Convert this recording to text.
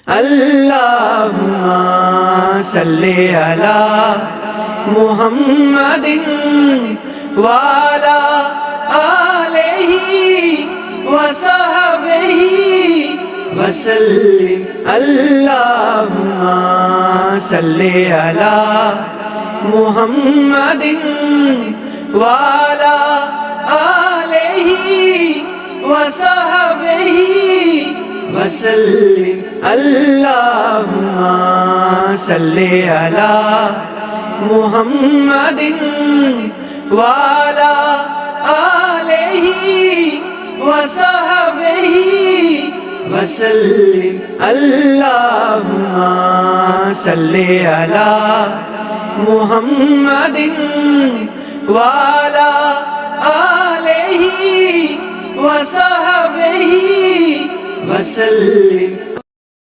अल्लाहुम्मा सल्ली अला मुहम्मदिन वाला आलिही वसहबिही वसल्लिम। अल्लाहुम्मा सल्ली अला मुहम्मदिन वाला आलिही वसहबिही वसल्लिम। अल्लाहुम्मा सल्ली अला मुहम्मदिन वाला आलिही वसहबिही वसल्लिम। अल्लाहुम्मा सल्ली अला मुहम्मदिन वाला आलिही वसहबिही वसल्लिम।